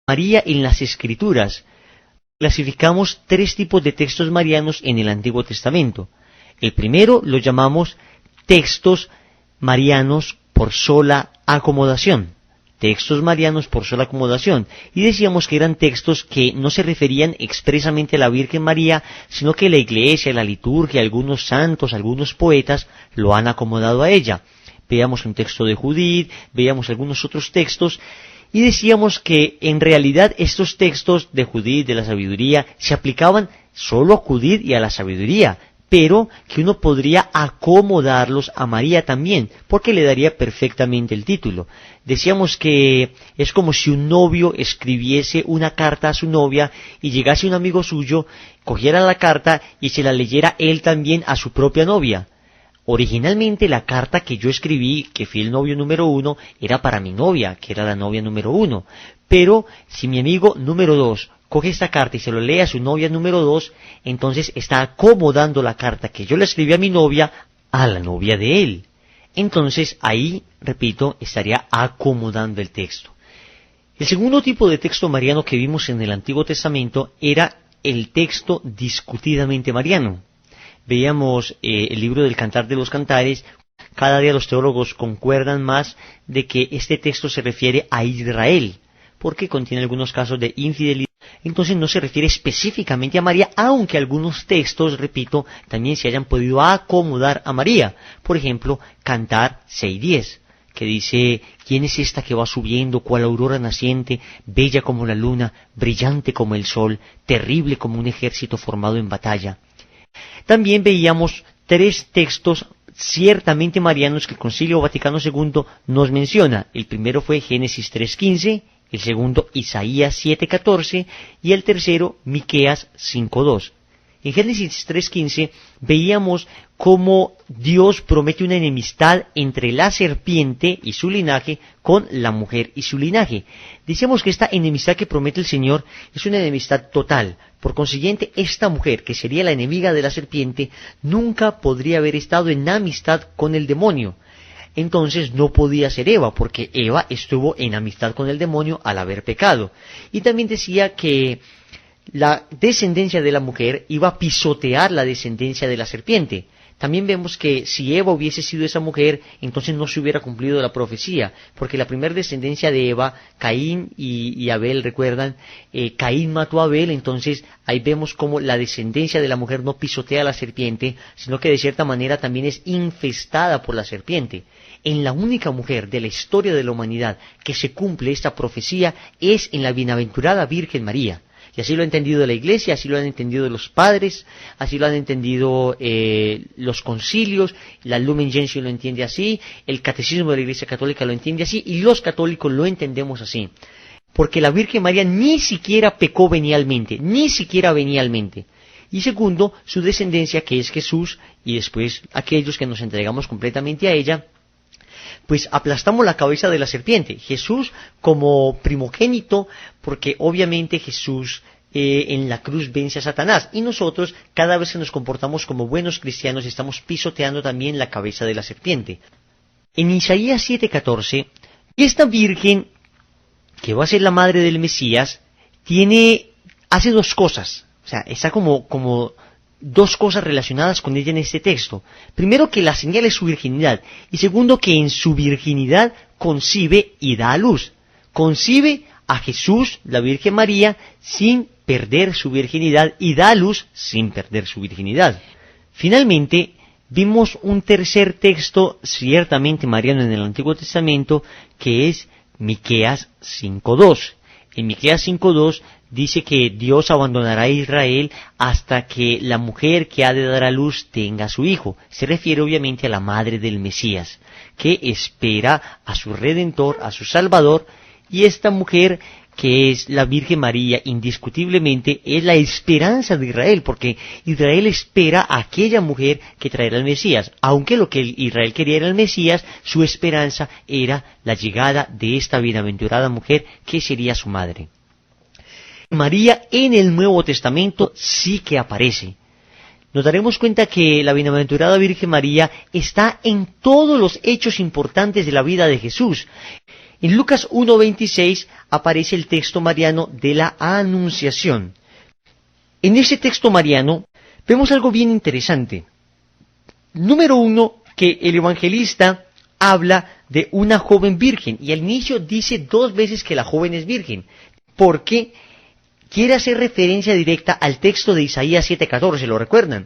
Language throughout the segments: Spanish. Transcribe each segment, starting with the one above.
María en las Escrituras. Clasificamos tres tipos de textos marianos en el Antiguo Testamento. El primero lo llamamos textos marianos por sola acomodación. Textos marianos por sola acomodación. Y decíamos que eran textos que no se referían expresamente a la Virgen María, sino que la Iglesia, la liturgia, algunos santos, algunos poetas lo han acomodado a ella. Veíamos un texto de Judith, veíamos algunos otros textos, y decíamos que en realidad estos textos de Judith, de la sabiduría, se aplicaban solo a Judith y a la sabiduría, pero que uno podría acomodarlos a María también, porque le daría perfectamente el título. Decíamos que es como si un novio escribiese una carta a su novia y llegase un amigo suyo, cogiera la carta y se la leyera él también a su propia novia. Originalmente la carta que yo escribí, que fui el novio número 1, era para mi novia, que era la novia número 1. Pero si mi amigo número 2 coge esta carta y se lo lee a su novia número 2, entonces está acomodando la carta que yo le escribí a mi novia a la novia de él. Entonces ahí, repito, estaría acomodando el texto. El segundo tipo de texto mariano que vimos en el Antiguo Testamento era el texto discutidamente mariano. Veíamos el libro del Cantar de los Cantares. Cada día los teólogos concuerdan más de que este texto se refiere a Israel, porque contiene algunos casos de infidelidad. Entonces no se refiere específicamente a María, aunque algunos textos, repito, también se hayan podido acomodar a María. Por ejemplo, Cantar 6:10, que dice: ¿Quién es esta que va subiendo, cual aurora naciente, bella como la luna, brillante como el sol, terrible como un ejército formado en batalla? También veíamos tres textos ciertamente marianos que el Concilio Vaticano II nos menciona. El primero fue Génesis 3:15, el segundo Isaías 7:14 y el tercero Miqueas 5:2. En Génesis 3:15 veíamos cómo Dios promete una enemistad entre la serpiente y su linaje con la mujer y su linaje. Decíamos que esta enemistad que promete el Señor es una enemistad total. Por consiguiente, esta mujer, que sería la enemiga de la serpiente, nunca podría haber estado en amistad con el demonio. Entonces no podía ser Eva, porque Eva estuvo en amistad con el demonio al haber pecado. Y también decía que la descendencia de la mujer iba a pisotear la descendencia de la serpiente. También vemos que si Eva hubiese sido esa mujer, entonces no se hubiera cumplido la profecía, porque la primera descendencia de Eva, Caín y Abel, recuerdan, Caín mató a Abel, entonces ahí vemos cómo la descendencia de la mujer no pisotea a la serpiente, sino que de cierta manera también es infestada por la serpiente. En la única mujer de la historia de la humanidad que se cumple esta profecía es en la bienaventurada Virgen María. Y así lo ha entendido la Iglesia, así lo han entendido los padres, así lo han entendido los concilios, la Lumen Gentium lo entiende así, el Catecismo de la Iglesia Católica lo entiende así, y los católicos lo entendemos así. Porque la Virgen María ni siquiera pecó venialmente, ni siquiera venialmente. Y segundo, su descendencia, que es Jesús, y después aquellos que nos entregamos completamente a ella, pues aplastamos la cabeza de la serpiente. Jesús como primogénito, porque obviamente Jesús en la cruz vence a Satanás. Y nosotros, cada vez que nos comportamos como buenos cristianos, estamos pisoteando también la cabeza de la serpiente. En Isaías 7:14, esta Virgen, que va a ser la madre del Mesías, hace dos cosas. O sea, está como dos cosas relacionadas con ella en este texto. Primero, que la señal es su virginidad. Y segundo, que en su virginidad concibe y da a luz. Concibe a Jesús, la Virgen María, sin perder su virginidad, y da a luz sin perder su virginidad. Finalmente, vimos un tercer texto ciertamente mariano en el Antiguo Testamento, que es Miqueas 5:2. En Miqueas 5:2 dice que Dios abandonará a Israel hasta que la mujer que ha de dar a luz tenga a su hijo. Se refiere obviamente a la madre del Mesías, que espera a su Redentor, a su Salvador, y esta mujer, que es la Virgen María, indiscutiblemente es la esperanza de Israel, porque Israel espera a aquella mujer que traerá al Mesías. Aunque lo que Israel quería era el Mesías, su esperanza era la llegada de esta bienaventurada mujer que sería su madre. María en el Nuevo Testamento sí que aparece. Nos daremos cuenta que la bienaventurada Virgen María está en todos los hechos importantes de la vida de Jesús. En Lucas 1:26 aparece el texto mariano de la Anunciación. En ese texto mariano vemos algo bien interesante. Número uno, que el evangelista habla de una joven virgen, y al inicio dice 2 veces que la joven es virgen, porque quiere hacer referencia directa al texto de Isaías 7:14, ¿lo recuerdan?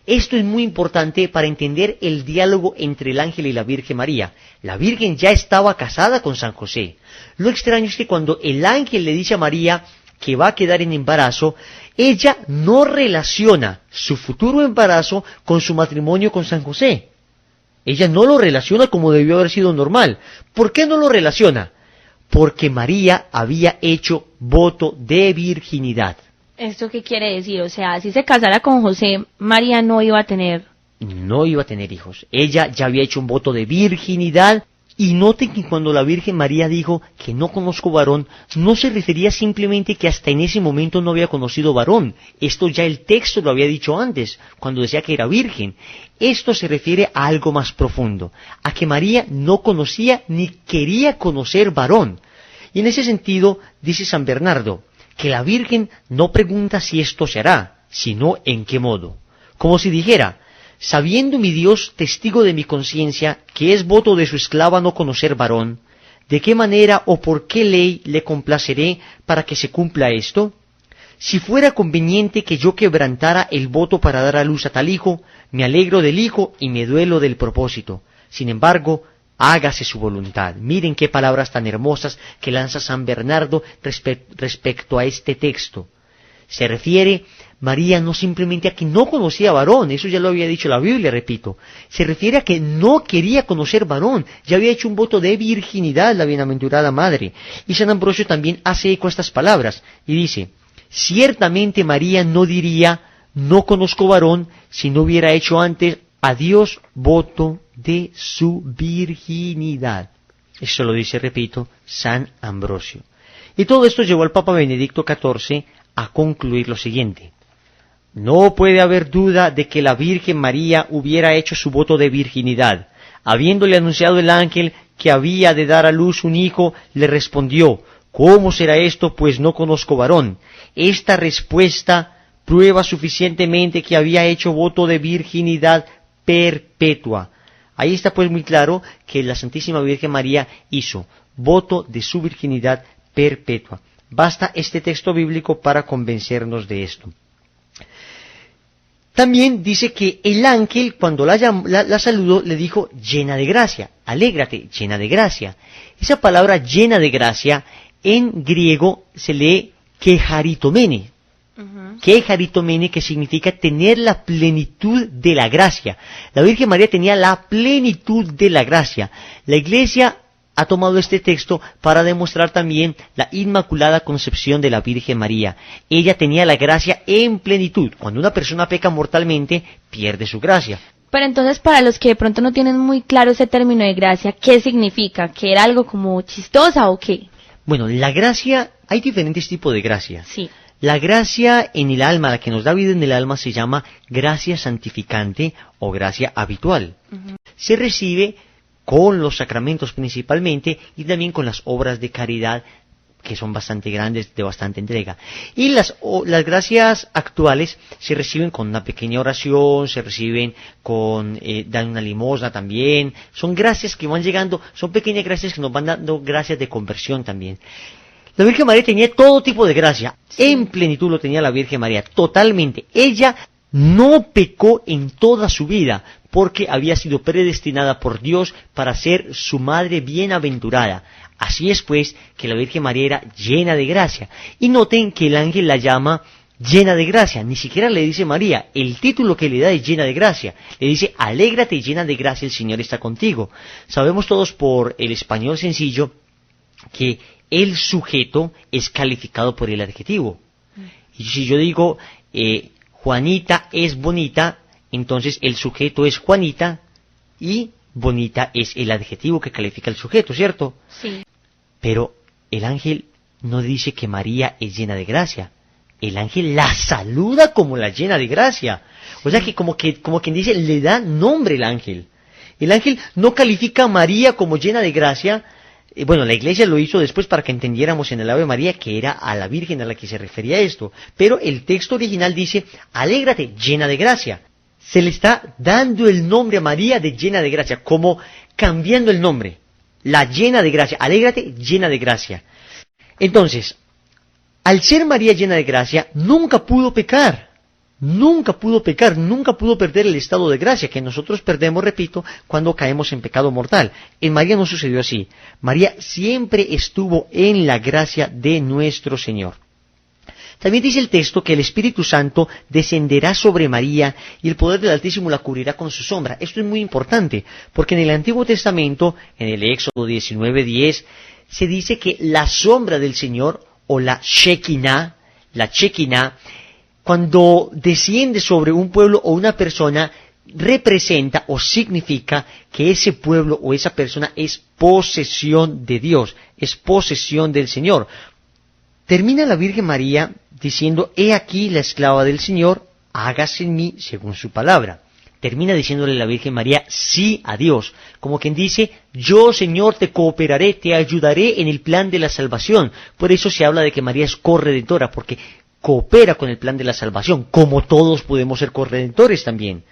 Esto es muy importante para entender el diálogo entre el ángel y la Virgen María. La Virgen ya estaba casada con San José. Lo extraño es que cuando el ángel le dice a María que va a quedar en embarazo, ella no relaciona su futuro embarazo con su matrimonio con San José. Ella no lo relaciona como debió haber sido normal. ¿Por qué no lo relaciona? Porque María había hecho voto de virginidad. ¿Esto qué quiere decir? O sea, si se casara con José, María no iba a tener... No iba a tener hijos. Ella ya había hecho un voto de virginidad. Y noten que cuando la Virgen María dijo que no conozco varón, no se refería simplemente que hasta en ese momento no había conocido varón. Esto ya el texto lo había dicho antes, cuando decía que era virgen. Esto se refiere a algo más profundo, a que María no conocía ni quería conocer varón. Y en ese sentido, dice San Bernardo, que la Virgen no pregunta si esto se hará, sino en qué modo. Como si dijera, sabiendo mi Dios, testigo de mi conciencia, que es voto de su esclava no conocer varón, ¿de qué manera o por qué ley le complaceré para que se cumpla esto? Si fuera conveniente que yo quebrantara el voto para dar a luz a tal hijo, me alegro del hijo y me duelo del propósito. Sin embargo, hágase su voluntad. Miren qué palabras tan hermosas que lanza San Bernardo respecto a este texto. Se refiere María no simplemente a que no conocía varón, eso ya lo había dicho la Biblia, repito. Se refiere a que no quería conocer varón, ya había hecho un voto de virginidad la bienaventurada madre. Y San Ambrosio también hace eco a estas palabras y dice, ciertamente María no diría, no conozco varón, si no hubiera hecho antes a Dios voto de su virginidad. Eso lo dice, repito, San Ambrosio. Y todo esto llevó al Papa Benedicto XIV a concluir lo siguiente. No puede haber duda de que la Virgen María hubiera hecho su voto de virginidad. Habiéndole anunciado el ángel que había de dar a luz un hijo, le respondió, ¿cómo será esto? Pues no conozco varón. Esta respuesta prueba suficientemente que había hecho voto de virginidad perpetua. Ahí está pues muy claro que la Santísima Virgen María hizo voto de su virginidad perpetua. Basta este texto bíblico para convencernos de esto. También dice que el ángel, cuando la saludó, le dijo, llena de gracia, alégrate, llena de gracia. Esa palabra llena de gracia, en griego se lee kecharitomene. Kecharitomene, que significa tener la plenitud de la gracia. La Virgen María tenía la plenitud de la gracia. La Iglesia ha tomado este texto para demostrar también la Inmaculada Concepción de la Virgen María. Ella tenía la gracia en plenitud. Cuando una persona peca mortalmente, pierde su gracia. Pero entonces, para los que de pronto no tienen muy claro ese término de gracia, ¿qué significa? ¿Que era algo como chistosa o qué? Bueno, la gracia, hay diferentes tipos de gracia. Sí. La gracia en el alma, la que nos da vida en el alma, se llama gracia santificante o gracia habitual. Se recibe con los sacramentos principalmente y también con las obras de caridad que son bastante grandes, de bastante entrega. Y las gracias actuales se reciben con una pequeña oración, se reciben con dan una limosna también. Son gracias que van llegando, son pequeñas gracias que nos van dando gracias de conversión también. La Virgen María tenía todo tipo de gracia, en plenitud lo tenía la Virgen María, totalmente. Ella no pecó en toda su vida, porque había sido predestinada por Dios para ser su madre bienaventurada. Así es pues que la Virgen María era llena de gracia. Y noten que el ángel la llama llena de gracia, ni siquiera le dice María, el título que le da es llena de gracia. Le dice, alégrate llena de gracia, el Señor está contigo. Sabemos todos por el español sencillo que el sujeto es calificado por el adjetivo. Y si yo digo, Juanita es bonita, entonces el sujeto es Juanita y bonita es el adjetivo que califica el sujeto, ¿cierto? Sí. Pero el ángel no dice que María es llena de gracia. El ángel la saluda como la llena de gracia. O sea que como quien dice, le da nombre el ángel. El ángel no califica a María como llena de gracia, Bueno, la iglesia lo hizo después para que entendiéramos en el Ave María que era a la Virgen a la que se refería esto. Pero el texto original dice, alégrate, llena de gracia. Se le está dando el nombre a María de llena de gracia, como cambiando el nombre. La llena de gracia, alégrate, llena de gracia. Entonces, al ser María llena de gracia, nunca pudo pecar. Nunca pudo pecar, nunca pudo perder el estado de gracia, que nosotros perdemos, repito, cuando caemos en pecado mortal. En María no sucedió así. María siempre estuvo en la gracia de nuestro Señor. También dice el texto que el Espíritu Santo descenderá sobre María y el poder del Altísimo la cubrirá con su sombra. Esto es muy importante, porque en el Antiguo Testamento, en el Éxodo 19:10, se dice que la sombra del Señor, o la Shekinah, cuando desciende sobre un pueblo o una persona, representa o significa que ese pueblo o esa persona es posesión de Dios, es posesión del Señor. Termina la Virgen María diciendo, he aquí la esclava del Señor, hágase en mí según su palabra. Termina diciéndole la Virgen María sí a Dios, como quien dice, yo Señor te cooperaré, te ayudaré en el plan de la salvación. Por eso se habla de que María es corredentora, porque coopera con el plan de la salvación, como todos podemos ser corredentores también.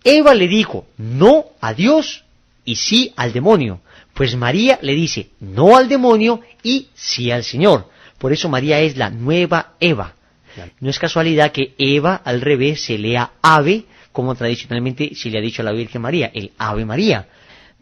Eva le dijo no a Dios y sí al demonio, pues María le dice no al demonio y sí al Señor. Por eso María es la nueva Eva. No es casualidad que Eva al revés se lea ave, como tradicionalmente se le ha dicho a la Virgen María, el Ave María.